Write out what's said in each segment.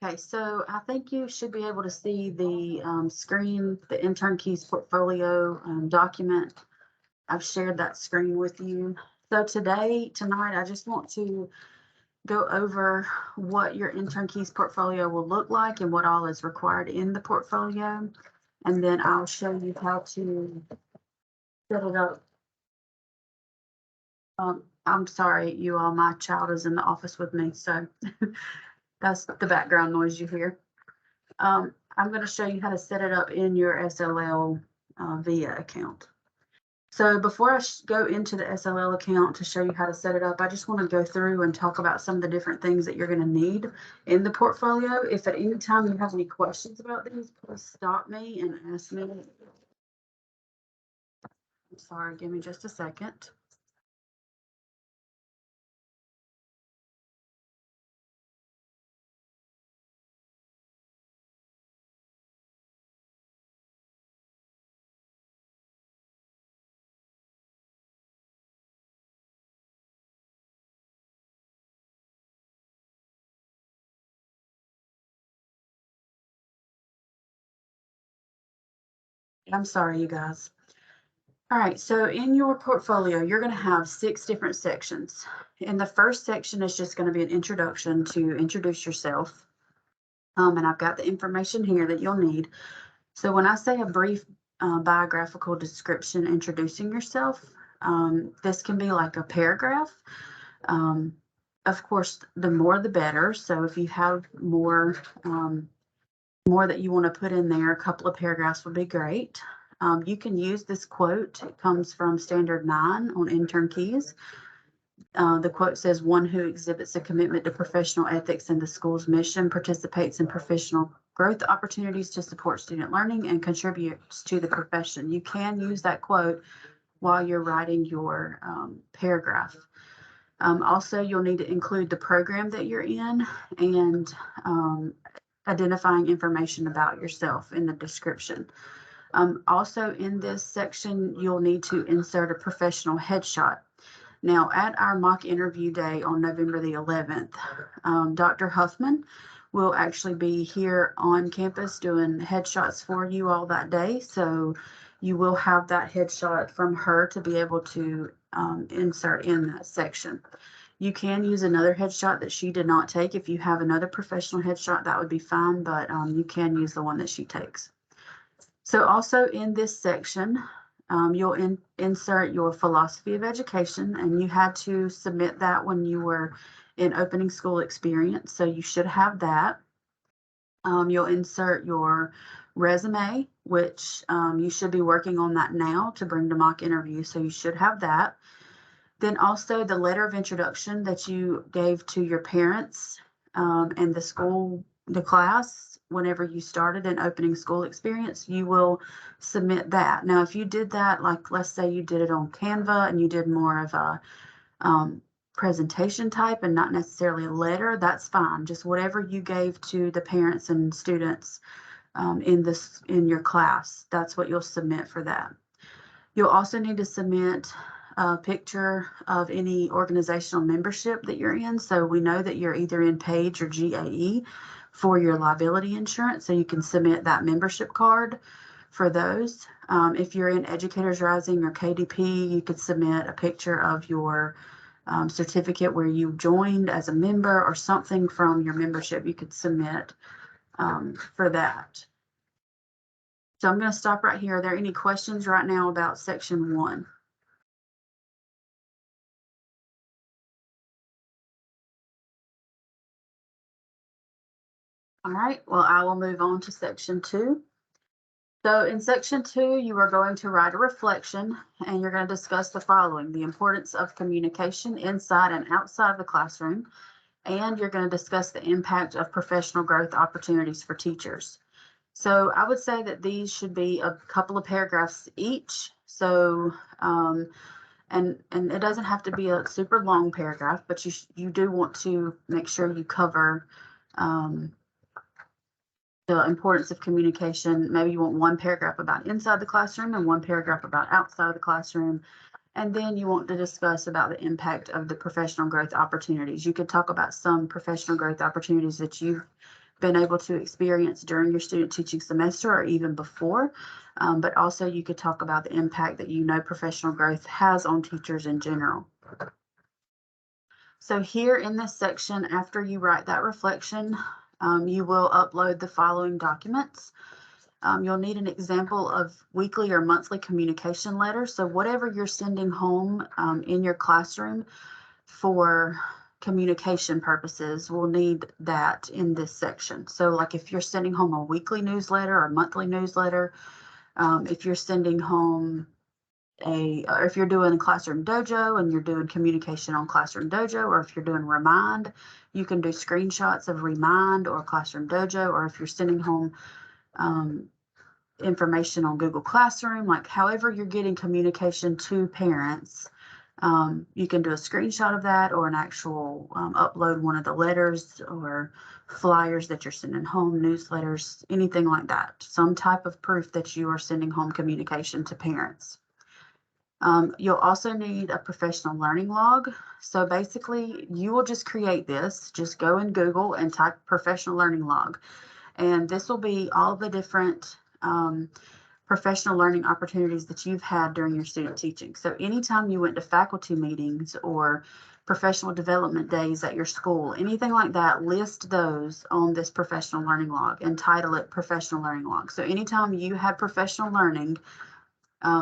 Okay, so I think you should be able to see the screen, the Intern Keys portfolio document. I've shared that screen with you. So tonight, I just want to go over what your Intern Keys portfolio will look like and what all is required in the portfolio. And then I'll show you how to set it up. I'm sorry, you all, my child is in the office with me, so that's the background noise you hear. I'm going to show you how to set it up in your SLL VIA account. So before I go into the SLL account to show you how to set it up, I just want to go through and talk about some of the different things that you're going to need in the portfolio. If at any time you have any questions about these, please stop me and ask me. I'm sorry, give me just a second. I'm sorry, you guys. All right, so in your portfolio, you're going to have 6 different sections. In the first section is just going to be an introduction to introduce yourself. And I've got the information here that you'll need. So when I say a brief biographical description introducing yourself, this can be like a paragraph. Of course, the more the better. So if you have more that you want to put in there, a couple of paragraphs would be great. You can use this quote. It comes from Standard 9 on Intern Keys. The quote says, "One who exhibits a commitment to professional ethics and the school's mission participates in professional growth opportunities to support student learning and contributes to the profession." You can use that quote while you're writing your paragraph. Also, you'll need to include the program that you're in and identifying information about yourself in the description. Also, in this section, you'll need to insert a professional headshot. Now, at our mock interview day on November the 11th, Dr. Huffman will actually be here on campus doing headshots for you all that day. So you will have that headshot from her to be able to insert in that section. You can use another headshot that she did not take. If you have another professional headshot, that would be fine, but you can use the one that she takes. So also in this section, you'll insert your philosophy of education, and you had to submit that when you were in opening school experience. So you should have that. You'll insert your resume, which you should be working on that now to bring to mock interview. So you should have that. Then also the letter of introduction that you gave to your parents and the school, the class, whenever you started an opening school experience, you will submit that. Now, if you did that, like let's say you did it on Canva and you did more of a presentation type and not necessarily a letter, that's fine. Just whatever you gave to the parents and students in your class, that's what you'll submit for that. You'll also need to submit a picture of any organizational membership that you're in. So we know that you're either in PAGE or GAE for your liability insurance. So you can submit that membership card for those. If you're in Educators Rising or KDP, you could submit a picture of your certificate where you joined as a member or something from your membership you could submit for that. So I'm going to stop right here. Are there any questions right now about section 1? All right, well, I will move on to section 2. So in section 2, you are going to write a reflection and you're going to discuss the following: the importance of communication inside and outside of the classroom, and you're going to discuss the impact of professional growth opportunities for teachers. So I would say that these should be a couple of paragraphs each. So, and it doesn't have to be a super long paragraph, but you do want to make sure you cover the importance of communication. Maybe you want one paragraph about inside the classroom and one paragraph about outside the classroom. And then you want to discuss about the impact of the professional growth opportunities. You could talk about some professional growth opportunities that you've been able to experience during your student teaching semester or even before. But also you could talk about the impact that you know professional growth has on teachers in general. So here in this section, after you write that reflection, you will upload the following documents. You'll need an example of weekly or monthly communication letters. So whatever you're sending home in your classroom for communication purposes, we'll need that in this section. So like if you're sending home a weekly newsletter or monthly newsletter, if you're sending home or if you're doing Classroom Dojo and you're doing communication on Classroom Dojo, or if you're doing Remind, you can do screenshots of Remind or Classroom Dojo, or if you're sending home information on Google Classroom, like however you're getting communication to parents, you can do a screenshot of that or an actual upload one of the letters or flyers that you're sending home, newsletters, anything like that. Some type of proof that you are sending home communication to parents. You'll also need a professional learning log. So basically you will just create this, just go in Google and type professional learning log. And this will be all the different professional learning opportunities that you've had during your student teaching. So anytime you went to faculty meetings or professional development days at your school, anything like that, list those on this professional learning log and title it professional learning log. So anytime you had professional learning,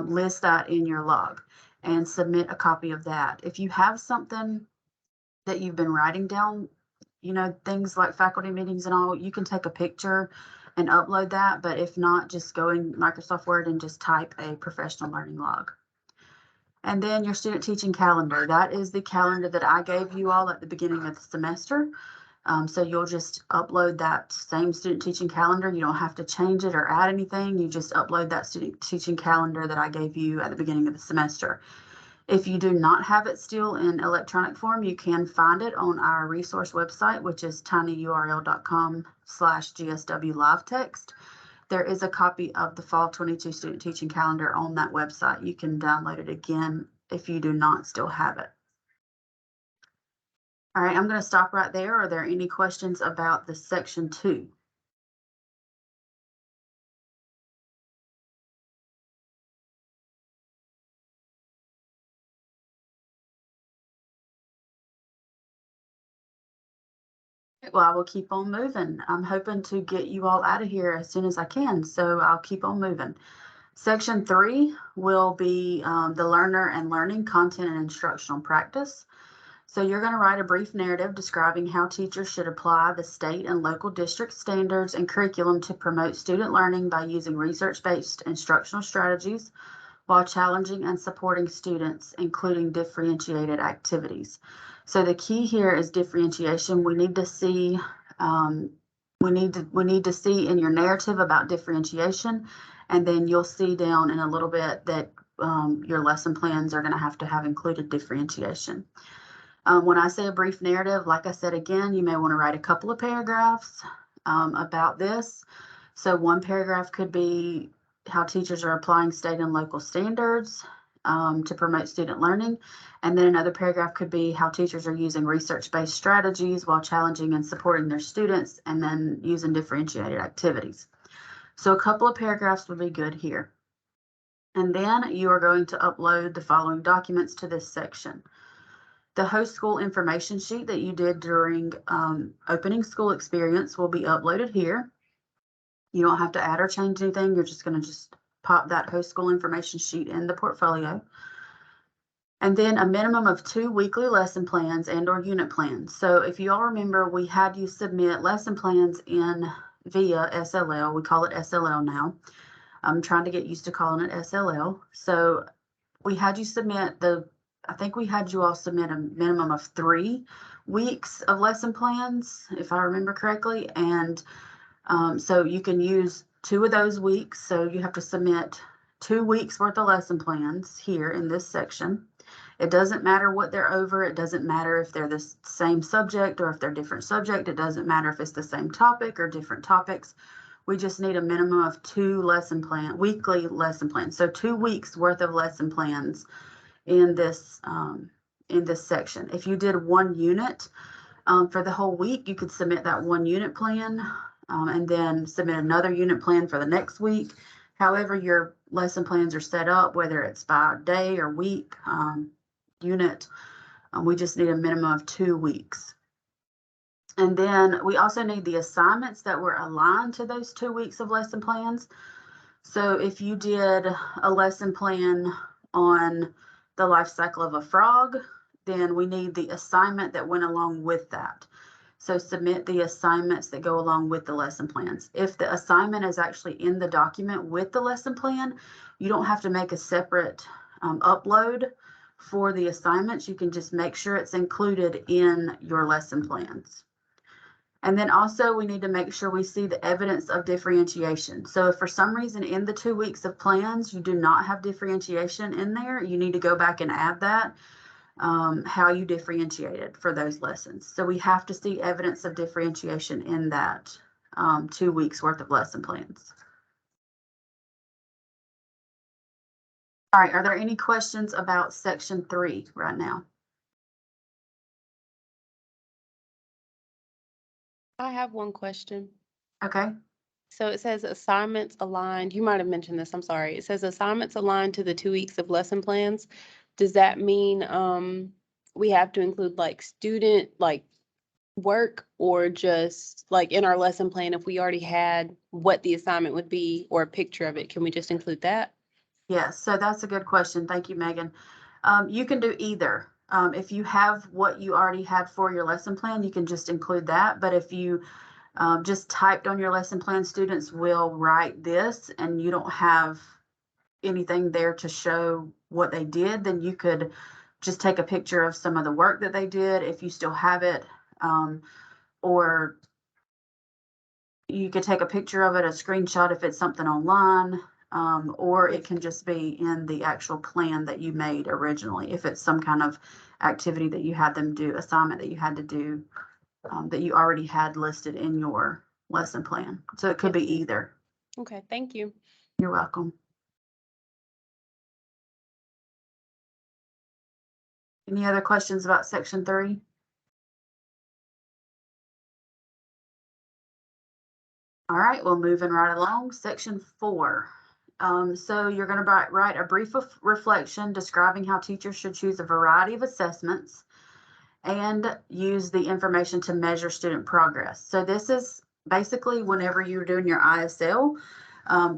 list that in your log and submit a copy of that. If you have something that you've been writing down, you know, things like faculty meetings and all, you can take a picture and upload that. But if not, just go in Microsoft Word and just type a professional learning log. And then your student teaching calendar. That is the calendar that I gave you all at the beginning of the semester. So you'll just upload that same student teaching calendar. You don't have to change it or add anything. You just upload that student teaching calendar that I gave you at the beginning of the semester. If you do not have it still in electronic form, you can find it on our resource website, which is tinyurl.com/GSW live text. There is a copy of the Fall 22 student teaching calendar on that website. You can download it again if you do not still have it. All right, I'm going to stop right there. Are there any questions about the section 2? Well, I will keep on moving. I'm hoping to get you all out of here as soon as I can, so I'll keep on moving. Section 3 will be the learner and learning content and instructional practice. So you're going to write a brief narrative describing how teachers should apply the state and local district standards and curriculum to promote student learning by using research-based instructional strategies while challenging and supporting students, including differentiated activities. So the key here is differentiation. We need to see we need to see in your narrative about differentiation, and then you'll see down in a little bit that your lesson plans are going to have included differentiation. When I say a brief narrative, like I said again, you may want to write a couple of paragraphs about this. So one paragraph could be how teachers are applying state and local standards to promote student learning. And then another paragraph could be how teachers are using research-based strategies while challenging and supporting their students, and then using differentiated activities. So a couple of paragraphs would be good here. And then you are going to upload the following documents to this section. The host school information sheet that you did during opening school experience will be uploaded here. You don't have to add or change anything. You're just going to pop that host school information sheet in the portfolio. And then a minimum of 2 weekly lesson plans and or unit plans. So if you all remember, we had you submit lesson plans via SLL. We call it SLL now. I'm trying to get used to calling it SLL. So we had you submit I think we had you all submit a minimum of 3 weeks of lesson plans, if I remember correctly. And so you can use 2 of those weeks. So you have to submit 2 weeks worth of lesson plans here in this section. It doesn't matter what they're over. It doesn't matter if they're the same subject or if they're different subject. It doesn't matter if it's the same topic or different topics. We just need a minimum of 2 weekly lesson plans. So 2 weeks worth of lesson plans in this section. If you did 1 unit for the whole week, you could submit that 1 unit plan. and then submit another unit plan for the next week. However your lesson plans are set up, whether it's by day or week, unit, we just need a minimum of 2 weeks. And then we also need the assignments that were aligned to those 2 weeks of lesson plans. So if you did a lesson plan on the life cycle of a frog, then we need the assignment that went along with that. So submit the assignments that go along with the lesson plans. If the assignment is actually in the document with the lesson plan, you don't have to make a separate upload for the assignments. You can just make sure it's included in your lesson plans. And then also we need to make sure we see the evidence of differentiation. So if for some reason in the 2 weeks of plans, you do not have differentiation in there, you need to go back and add that, how you differentiated for those lessons. So we have to see evidence of differentiation in that 2 weeks worth of lesson plans. All right, are there any questions about section 3 right now? I have one question. Okay. So it says assignments aligned. You might have mentioned this. I'm sorry. It says assignments aligned to the 2 weeks of lesson plans. Does that mean we have to include like student work, or just like in our lesson plan, if we already had what the assignment would be or a picture of it, can we just include that? Yes, so that's a good question. Thank you, Megan. You can do either. If you have what you already had for your lesson plan, you can just include that. But if you just typed on your lesson plan, students will write this, and you don't have anything there to show what they did, then you could just take a picture of some of the work that they did if you still have it, or you could take a picture of it, a screenshot if it's something online, or it can just be in the actual plan that you made originally if it's some kind of activity that you had them do, assignment that you had to do, that you already had listed in your lesson plan. So it could be either. Okay, thank you. You're welcome. Any other questions about section 3? All right, well, moving right along, section 4. So you're going to write a brief reflection describing how teachers should choose a variety of assessments and use the information to measure student progress. So this is basically whenever you're doing your ISL,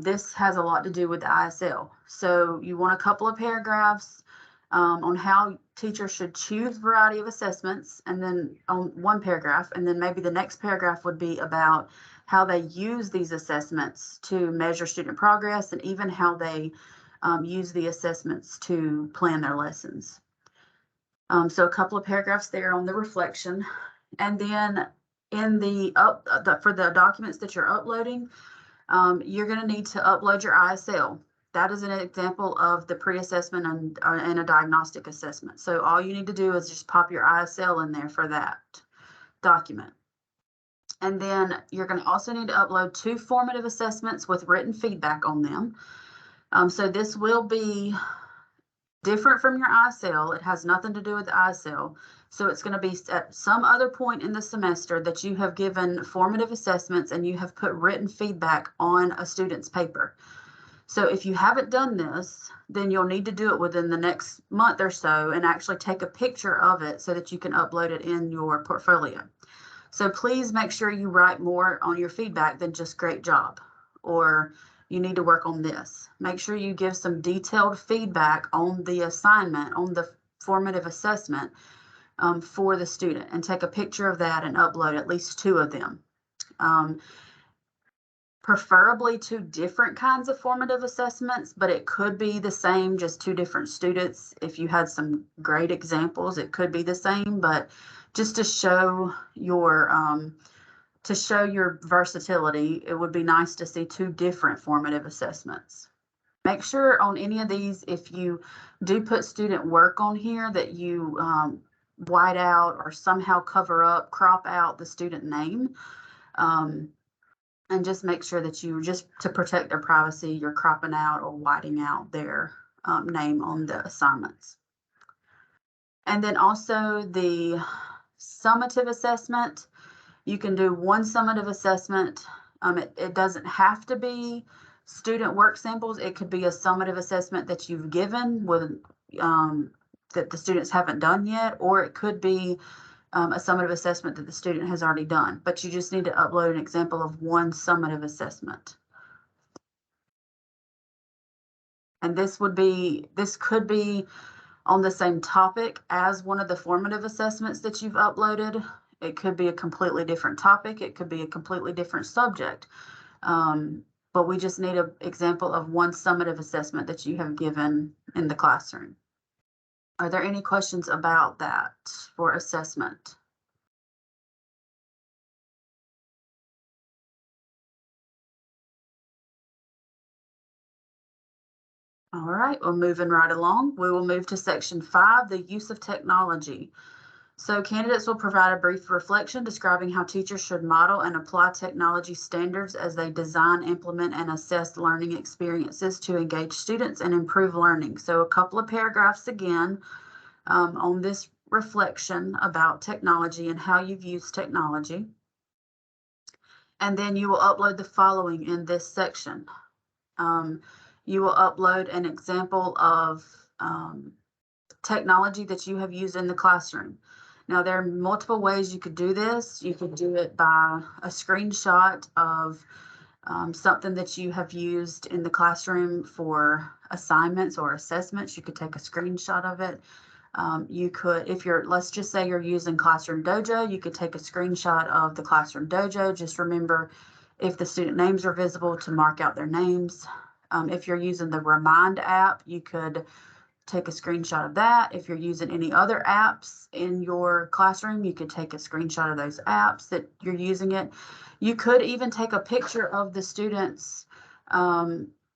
this has a lot to do with the ISL. So you want a couple of paragraphs on how teachers should choose a variety of assessments, and then on one paragraph, and then maybe the next paragraph would be about how they use these assessments to measure student progress, and even how they use the assessments to plan their lessons. So a couple of paragraphs there on the reflection. And then in for the documents that you're uploading, you're going to need to upload your ISL. That is an example of the pre-assessment and a diagnostic assessment. So all you need to do is just pop your ISL in there for that document. And then you're going to also need to upload 2 formative assessments with written feedback on them. So this will be different from your ISL. It has nothing to do with the ISL. So it's going to be at some other point in the semester that you have given formative assessments and you have put written feedback on a student's paper. So if you haven't done this, then you'll need to do it within the next month or so and actually take a picture of it so that you can upload it in your portfolio. So please make sure you write more on your feedback than just great job, or you need to work on this. Make sure you give some detailed feedback on the assignment, on the formative assessment for the student, and take a picture of that and upload at least 2 of them. Preferably 2 different kinds of formative assessments, but it could be the same, just 2 different students. If you had some great examples, it could be the same, but just to show your versatility, it would be nice to see 2 different formative assessments. Make sure on any of these, if you do put student work on here, that you white out or somehow crop out the student name. And just make sure that you, just to protect their privacy, you're cropping out or whiting out their name on the assignments. And then also the summative assessment, you can do 1 summative assessment It doesn't have to be student work samples. It could be a summative assessment that you've given with that the students haven't done yet, or it could be a summative assessment that the student has already done. But you just need to upload an example of one summative assessment. And this could be on the same topic as one of the formative assessments that you've uploaded. It could be a completely different topic. It could be a completely different subject. But we just need an example of one summative assessment that you have given in the classroom. Are there any questions about that for assessment? All right, well, moving right along, we will move to section 5, the use of technology. So candidates will provide a brief reflection describing how teachers should model and apply technology standards as they design, implement, and assess learning experiences to engage students and improve learning. So a couple of paragraphs again on this reflection about technology and how you've used technology. And then you will upload the following in this section. You will upload an example of technology that you have used in the classroom. Now, there are multiple ways you could do this. You could do it by a screenshot of something that you have used in the classroom for assignments or assessments. You could take a screenshot of it. You could, let's just say you're using Classroom Dojo, you could take a screenshot of the Classroom Dojo. Just remember, if the student names are visible, to mark out their names. If you're using the Remind app, you could take a screenshot of that. If you're using any other apps in your classroom, you could take a screenshot of those apps that you're using it. You could even take a picture of the students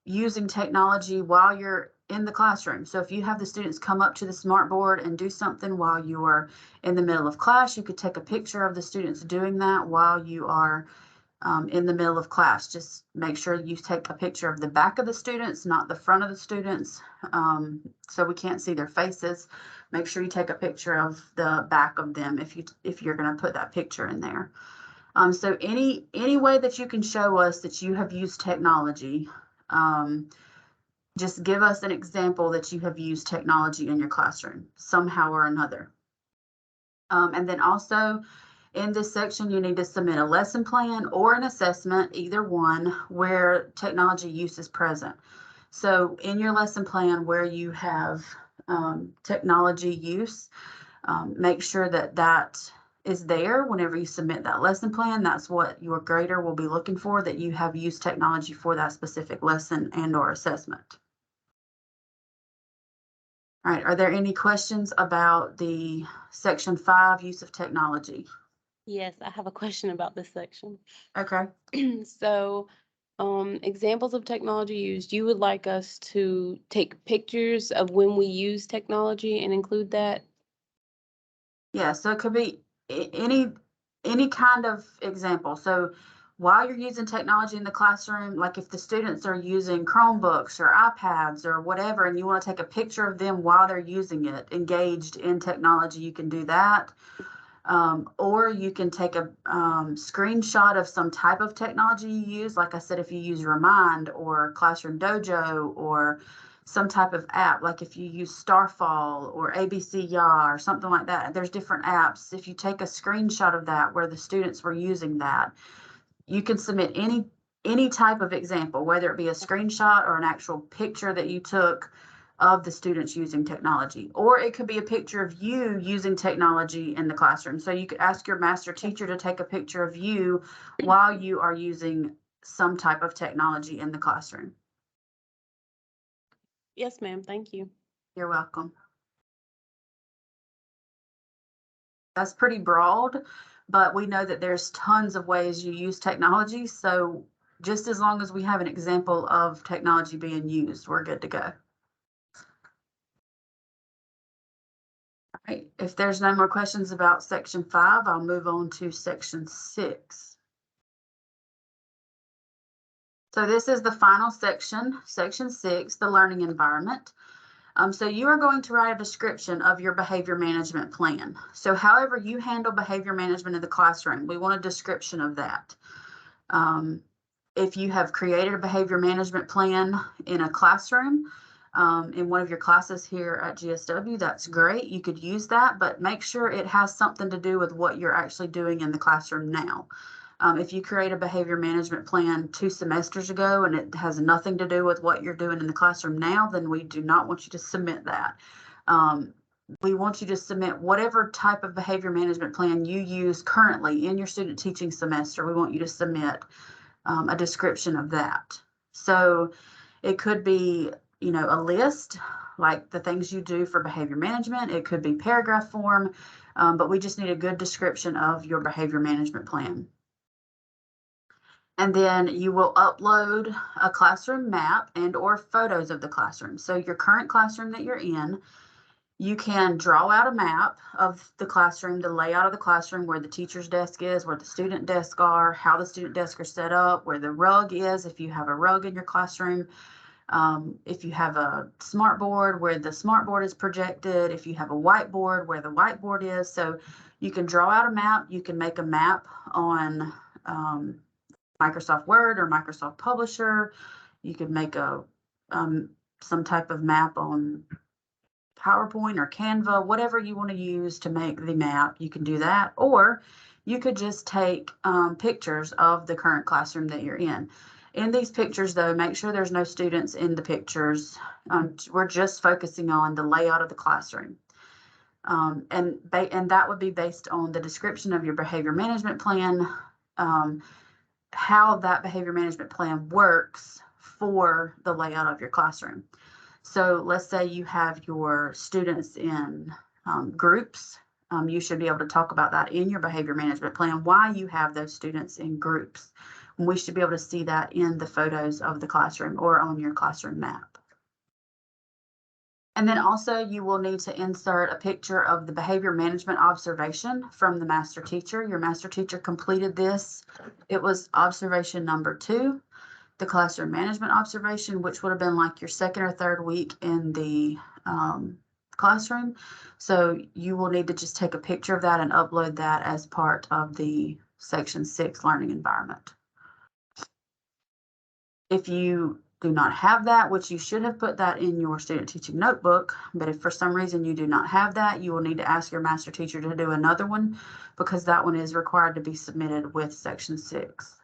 using technology while you're in the classroom. So if you have the students come up to the smartboard and do something while you are in the middle of class, you could take a picture of the students doing that while you are in the middle of class. Just make sure you take a picture of the back of the students, not the front of the students, so we can't see their faces. Make sure you take a picture of the back of them if you're going to put that picture in there. So any way that you can show us that you have used technology, just give us an example that you have used technology in your classroom somehow or another. And then also, in this section, you need to submit a lesson plan or an assessment, either one, where technology use is present. So in your lesson plan where you have technology use, make sure that that is there whenever you submit that lesson plan. That's what your grader will be looking for, that you have used technology for that specific lesson and or assessment. All right, are there any questions about the section 5, use of technology? Yes, I have a question about this section. Okay. So, examples of technology used, you would like us to take pictures of when we use technology and include that? Yeah, so it could be any kind of example. So while you're using technology in the classroom, like if the students are using Chromebooks or iPads or whatever, and you want to take a picture of them while they're using it, engaged in technology, you can do that. Or you can take a screenshot of some type of technology you use. Like I said, if you use Remind or Classroom Dojo or some type of app, like if you use Starfall or ABC Ya or something like that, there's different apps. If you take a screenshot of that where the students were using that, you can submit any type of example, whether it be a screenshot or an actual picture that you took of the students using technology, or it could be a picture of you using technology in the classroom. So you could ask your master teacher to take a picture of you while you are using some type of technology in the classroom. Yes, ma'am. Thank you. You're welcome. That's pretty broad, but we know that there's tons of ways you use technology. So just as long as we have an example of technology being used, we're good to go. All right, if there's no more questions about section 5, I'll move on to section 6. So this is the final section, section 6, the learning environment. So you are going to write a description of your behavior management plan. So however you handle behavior management in the classroom, we want a description of that. If you have created a behavior management plan in a classroom, in one of your classes here at GSW, that's great. You could use that, but make sure it has something to do with what you're actually doing in the classroom now. If you create a behavior management plan 2 semesters ago and it has nothing to do with what you're doing in the classroom now, then we do not want you to submit that. We want you to submit whatever type of behavior management plan you use currently in your student teaching semester. We want you to submit a description of that. So it could be, you know, a list, like the things you do for behavior management. It could be paragraph form, but we just need a good description of your behavior management plan. And then you will upload a classroom map and or photos of the classroom. So your current classroom that you're in, you can draw out a map of the classroom, the layout of the classroom, where the teacher's desk is, where the student desks are, how the student desks are set up, where the rug is, if you have a rug in your classroom, if you have a smart board, where the smart board is projected, if you have a whiteboard, where the whiteboard is. So you can draw out a map. You can make a map on Microsoft Word or Microsoft Publisher. You could make a some type of map on PowerPoint or Canva, whatever you want to use to make the map, you can do that. Or you could just take pictures of the current classroom that you're in. In these pictures, though, make sure there's no students in the pictures. We're just focusing on the layout of the classroom. And that would be based on the description of your behavior management plan, how that behavior management plan works for the layout of your classroom. So let's say you have your students in groups. You should be able to talk about that in your behavior management plan, why you have those students in groups. And we should be able to see that in the photos of the classroom or on your classroom map. And then also you will need to insert a picture of the behavior management observation from the master teacher. Your master teacher completed this. It was observation number 2. The classroom management observation, which would have been like your second or third week in the classroom. So you will need to just take a picture of that and upload that as part of the Section 6 learning environment. If you do not have that, which you should have put that in your student teaching notebook, but if for some reason you do not have that, you will need to ask your master teacher to do another one, because that one is required to be submitted with Section 6.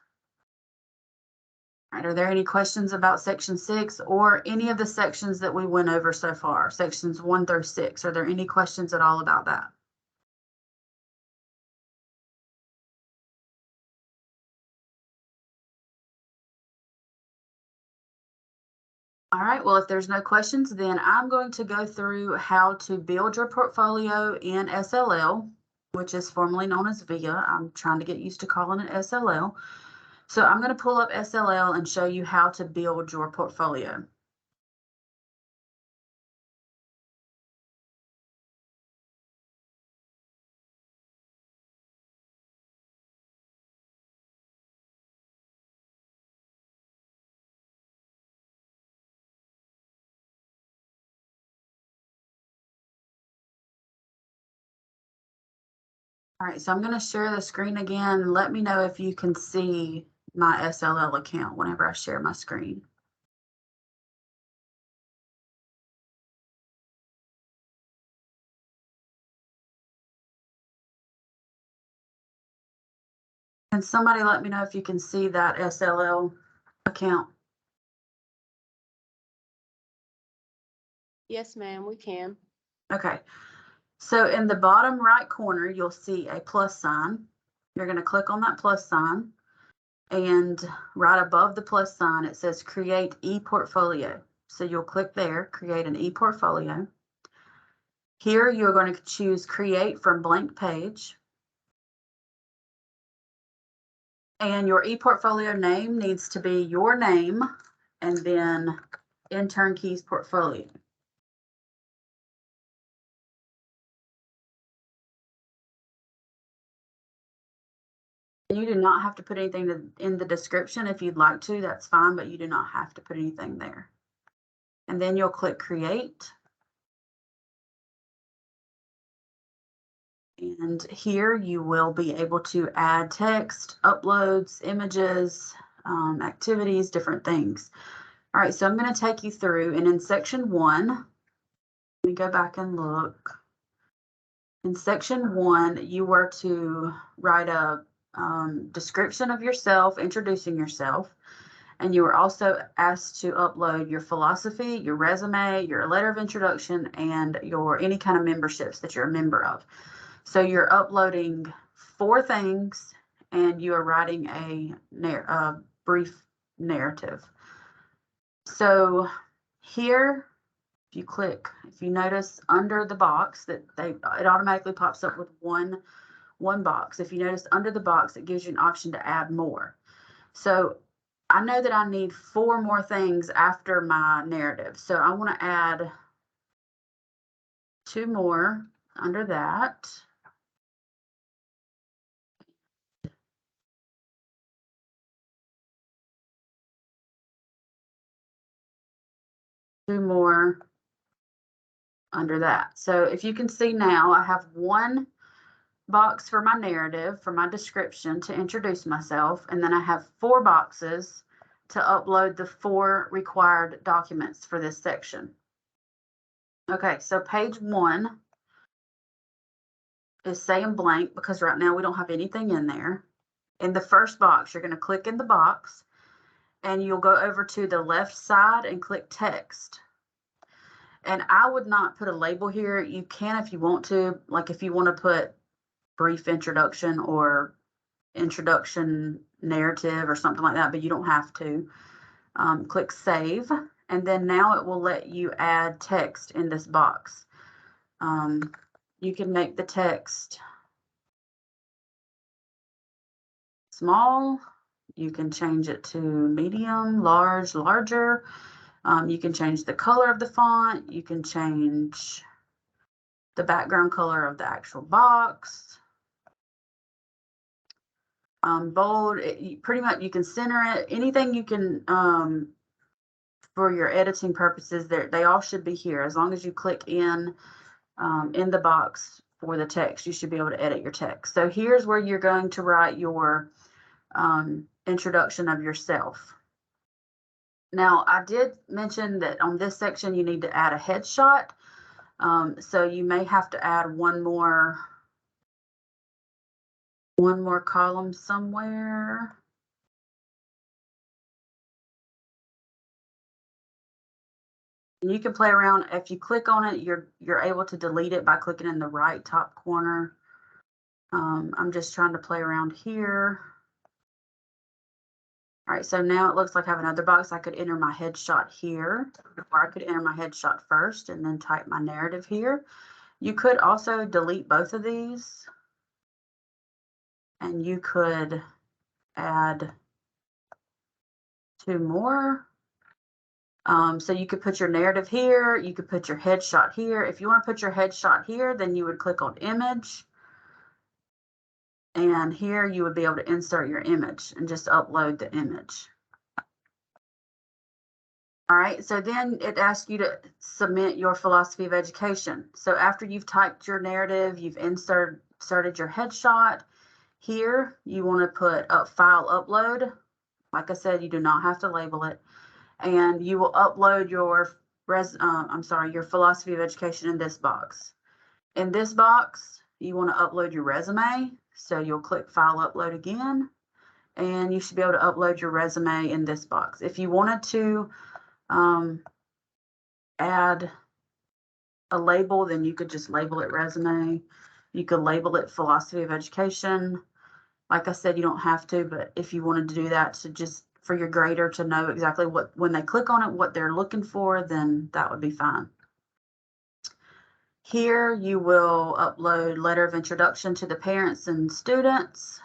All right, are there any questions about Section 6 or any of the sections that we went over so far, sections 1 through 6? Are there any questions at all about that? All right, well, if there's no questions, then I'm going to go through how to build your portfolio in SLL, which is formerly known as VIA. I'm trying to get used to calling it SLL. So I'm going to pull up SLL and show you how to build your portfolio. All right, so I'm going to share the screen again. Let me know if you can see my SLL account whenever I share my screen. Can somebody let me know if you can see that SLL account? Yes, ma'am, we can. Okay, so in the bottom right corner, you'll see a plus sign. You're going to click on that plus sign, and right above the plus sign, it says create e-portfolio. So you'll click there, create an e-portfolio. Here, you're going to choose create from blank page. And your e-portfolio name needs to be your name and then Intern Keys Portfolio. You do not have to put anything in the description. If you'd like to, that's fine, but you do not have to put anything there. And then you'll click create. And here you will be able to add text, uploads, images, activities, different things. All right, so I'm going to take you through, and in section 1, let me go back and look. In section 1, you were to write a description of yourself, introducing yourself, and you were also asked to upload your philosophy, your resume, your letter of introduction, and your any kind of memberships that you're a member of. So you're uploading 4 things, and you are writing a brief narrative. So here, if you notice under the box that it automatically pops up with one box. If you notice under the box, it gives you an option to add more. So I know that I need 4 more things after my narrative. So I want to add 2 more under that. Two more under that. So if you can see now, I have 1 box for my narrative, for my description to introduce myself, and then I have 4 boxes to upload the 4 required documents for this section. Okay, so page 1 is saying blank because right now we don't have anything in there. In the first box, you're going to click in the box and you'll go over to the left side and click text. And I would not put a label here. You can if you want to, like if you want to put brief introduction or introduction narrative or something like that, but you don't have to. Click save, and then now it will let you add text in this box. You can make the text small. You can change it to medium, large, larger. You can change the color of the font. You can change the background color of the actual box. Bold, pretty much you can center it. Anything you can, for your editing purposes, they all should be here. As long as you click in the box for the text, you should be able to edit your text. So here's where you're going to write your introduction of yourself. Now, I did mention that on this section, you need to add a headshot. So you may have to add one more column somewhere. And you can play around. If you click on it, you're able to delete it by clicking in the right top corner. I'm just trying to play around here. All right, so now it looks like I have another box. I could enter my headshot here, or I could enter my headshot first and then type my narrative here. You could also delete both of these, and you could add 2 more. So you could put your narrative here, you could put your headshot here. If you want to put your headshot here, then you would click on image. And here you would be able to insert your image and just upload the image. All right, so then it asks you to submit your philosophy of education. So after you've typed your narrative, you've inserted your headshot, here you want to put up file upload. Like I said, you do not have to label it. And you will upload your philosophy of education in this box. In this box, you want to upload your resume. So you'll click file upload again, and you should be able to upload your resume in this box. If you wanted to add a label, then you could just label it resume. You could label it philosophy of education. Like I said, you don't have to, but if you wanted to do that to just for your grader to know exactly when they click on it, what they're looking for, then that would be fine. Here you will upload letter of introduction to the parents and students.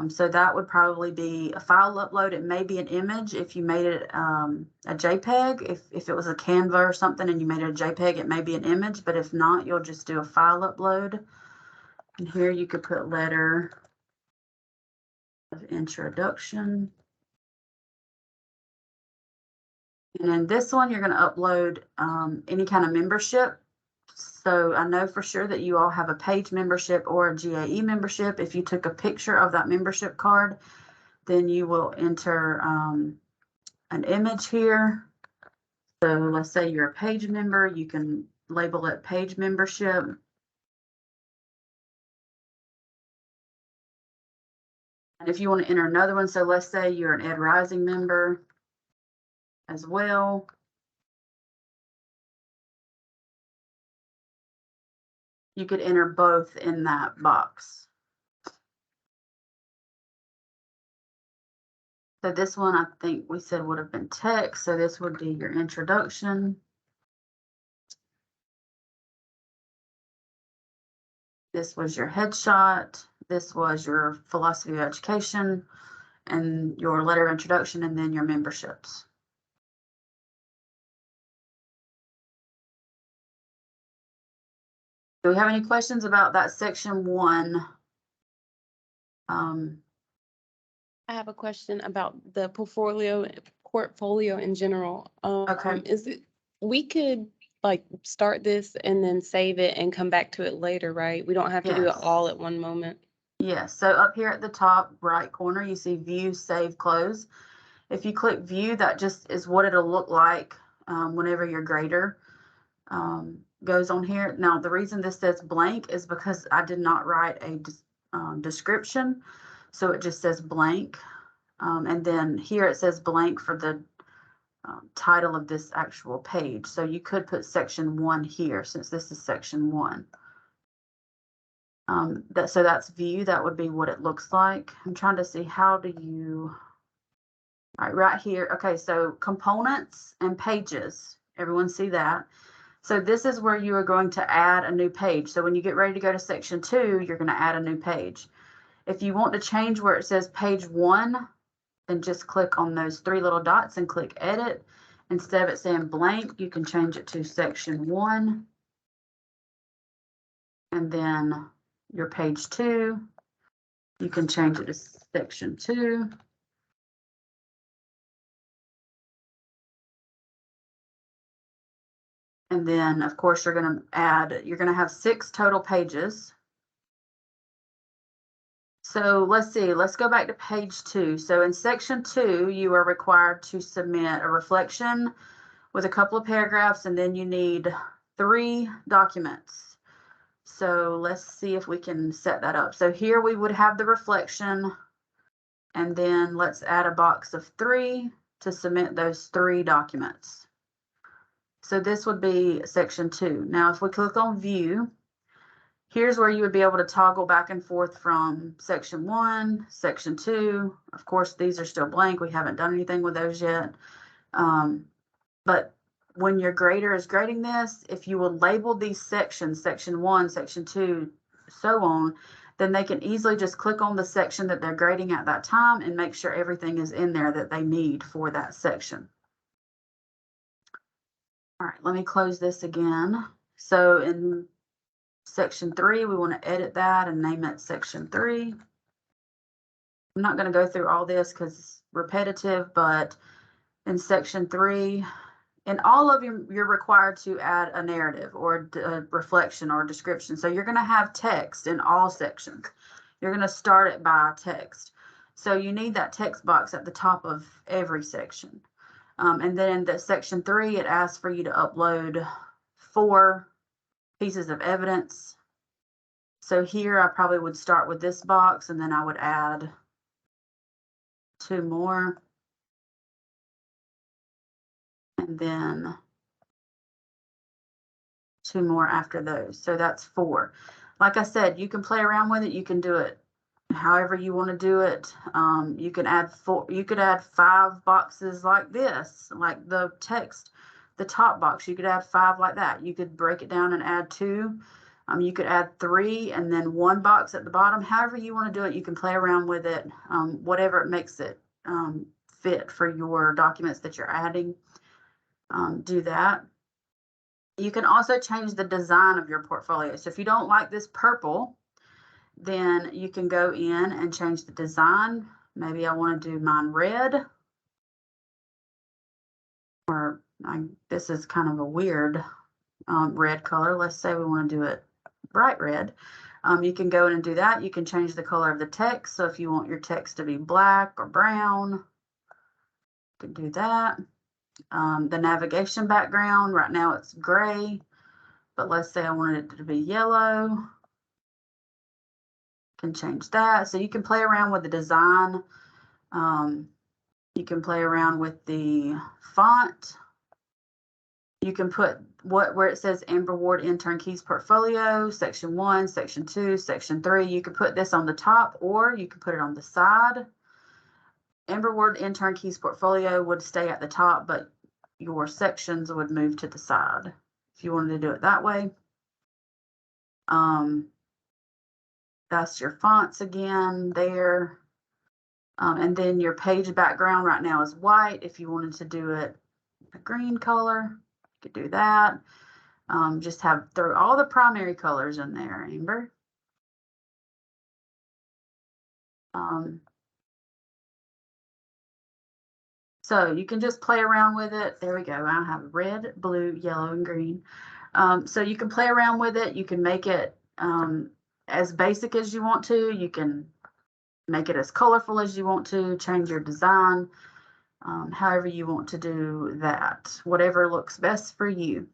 So that would probably be a file upload. It may be an image if you made it a JPEG. If it was a Canva or something and you made it a JPEG, it may be an image, but if not, you'll just do a file upload. And here you could put letter of introduction. And in this one, you're going to upload any kind of membership So I know for sure that you all have a page membership or a GAE membership. If you took a picture of that membership card, then you will enter an image here. So let's say you're a page member, you can label it page membership. And if you want to enter another one, so let's say you're an Ed Rising member as well. You could enter both in that box. So this one, I think we said would have been text. So this would be your introduction. This was your headshot. This was your philosophy of education and your letter of introduction, and then your memberships. Do we have any questions about that section 1? I have a question about the portfolio in general. Okay. Is it, we could like start this and then save it and come back to it later, right? We don't have to do it Yes. all at one moment. Yes, so up here at the top right corner, you see view, save, close. If you click view, that just is what it'll look like whenever your grader goes on here. Now, the reason this says blank is because I did not write a description, so it just says blank. And then here it says blank for the title of this actual page. So you could put section 1 here since this is section 1. So that's view. That would be what it looks like. I'm trying to see how do you. All right here. Okay, so components and pages. Everyone see that? So this is where you are going to add a new page. So when you get ready to go to section 2, you're going to add a new page. If you want to change where it says page 1, then just click on those 3 little dots and click edit. Instead of it saying blank, you can change it to section 1. And then your page 2, you can change it to section 2. And then, of course, you're going to have 6 total pages. So let's see, let's go back to page 2. So in section 2, you are required to submit a reflection with a couple of paragraphs, and then you need 3 documents. So let's see if we can set that up. So here we would have the reflection, and then let's add a box of 3 to submit those 3 documents. So this would be section 2. Now, if we click on view, here's where you would be able to toggle back and forth from section 1, section 2. Of course, these are still blank. We haven't done anything with those yet. But when your grader is grading this, if you will label these sections, section 1, section 2, so on, then they can easily just click on the section that they're grading at that time and make sure everything is in there that they need for that section. All right, let me close this again. So in section 3, we want to edit that and name it section 3. I'm not going to go through all this because it's repetitive, but in section 3, in all of them, you're required to add a narrative or a reflection or a description. So you're going to have text in all sections. You're going to start it by text. So you need that text box at the top of every section. And then in the section 3, it asks for you to upload 4 pieces of evidence. So here I probably would start with this box, and then I would add 2 more. And then 2 more after those. So that's 4. Like I said, you can play around with it. You can do it however you want to do it. You can add 4. You could add 5 boxes like this, like the text, the top box. You could add 5 like that. You could break it down and add 2. You could add 3 and then 1 box at the bottom. However you want to do it, you can play around with it. Whatever it makes it fit for your documents that you're adding. Do that. You can also change the design of your portfolio. So if you don't like this purple, then you can go in and change the design. Maybe I want to do mine red. Or this is kind of a weird red color. Let's say we want to do it bright red. You can go in and do that. You can change the color of the text. So if you want your text to be black or brown, you can do that. The navigation background, right now it's gray, but let's say I wanted it to be yellow. Can change that. So you can play around with the design. You can play around with the font. You can put where it says Amber Ward Intern Keys Portfolio, Section 1, Section 2, Section 3. You can put this on the top or you can put it on the side. Amber Ward Intern Keys Portfolio would stay at the top, but your sections would move to the side if you wanted to do it that way. That's your fonts again there. And then your page background right now is white. If you wanted to do it a green color, you could do that. Just throw all the primary colors in there, Amber. So you can just play around with it. There we go. I have red, blue, yellow, and green. So you can play around with it. You can make it as basic as you want to. You can make it as colorful as you want to, change your design, however you want to do that, whatever looks best for you.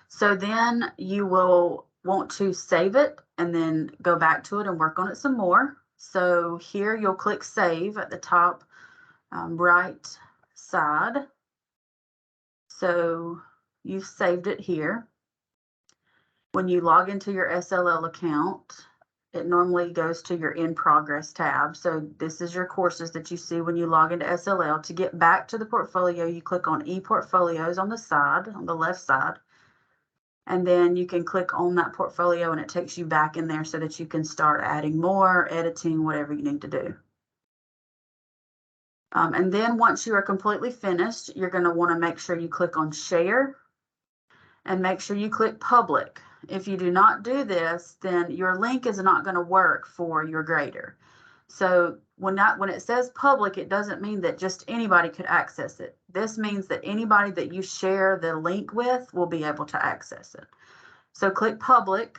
So then you will want to save it and then go back to it and work on it some more. So here you'll click save at the top right side. So you've saved it here. When you log into your SLL account, it normally goes to your in progress tab. So this is your courses that you see when you log into SLL. To get back to the portfolio, you click on ePortfolios on the side, on the left side. And then you can click on that portfolio and it takes you back in there so that you can start adding more, editing, whatever you need to do. And then once you are completely finished, you're going to want to make sure you click on share and make sure you click public. If you do not do this, then your link is not going to work for your grader. So when it says public, it doesn't mean that just anybody could access it. This means that anybody that you share the link with will be able to access it. So click public,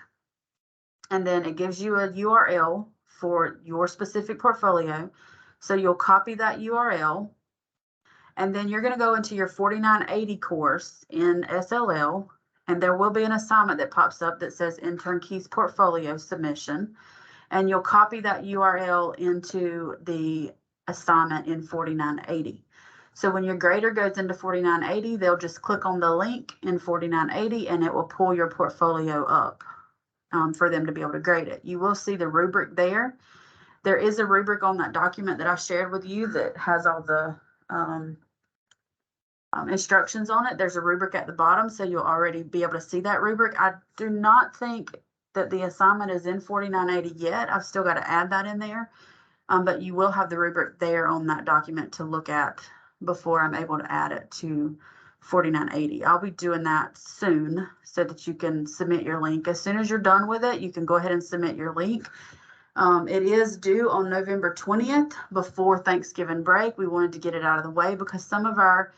and then it gives you a URL for your specific portfolio. So you'll copy that URL, and then you're going to go into your 4980 course in SLL, and there will be an assignment that pops up that says Intern Keys Portfolio Submission, and you'll copy that URL into the assignment in 4980. So when your grader goes into 4980, they'll just click on the link in 4980 and it will pull your portfolio up for them to be able to grade it. You will see the rubric there. There is a rubric on that document that I shared with you that has all the instructions on it. There's a rubric at the bottom, so you'll already be able to see that rubric. I do not think that the assignment is in 4980 yet. I've still got to add that in there, but you will have the rubric there on that document to look at before I'm able to add it to 4980. I'll be doing that soon so that you can submit your link. As soon as you're done with it, you can go ahead and submit your link. It is due on November 20th before Thanksgiving break. We wanted to get it out of the way because some of our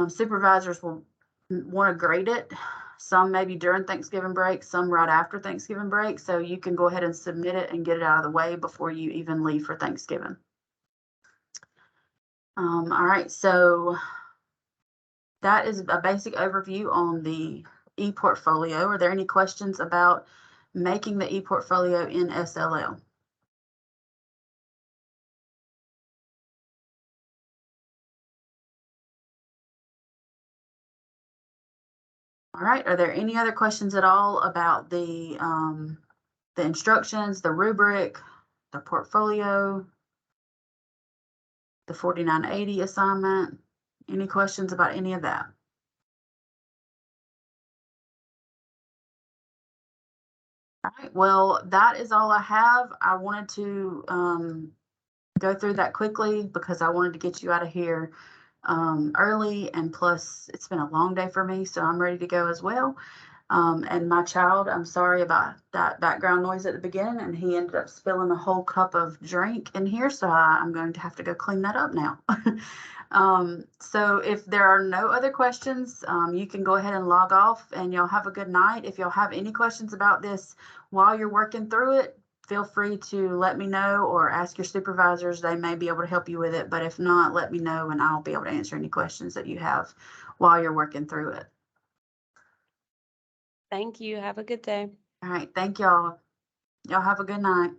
supervisors will want to grade it. Some maybe during Thanksgiving break, some right after Thanksgiving break. So you can go ahead and submit it and get it out of the way before you even leave for Thanksgiving. All right, so that is a basic overview on the ePortfolio. Are there any questions about making the ePortfolio in SLL? All right, are there any other questions at all about the instructions, the rubric, the portfolio, the 4980 assignment? Any questions about any of that? All right, well, that is all I have. I wanted to go through that quickly because I wanted to get you out of here early, and plus it's been a long day for me, so I'm ready to go as well. And my child, I'm sorry about that background noise at the beginning, and he ended up spilling a whole cup of drink in here, so I'm going to have to go clean that up now. So if there are no other questions, you can go ahead and log off, and y'all have a good night. If y'all have any questions about this while you're working through it, feel free to let me know or ask your supervisors. They may be able to help you with it, but if not, let me know and I'll be able to answer any questions that you have while you're working through it. Thank you. Have a good day. All right, thank y'all. Y'all have a good night.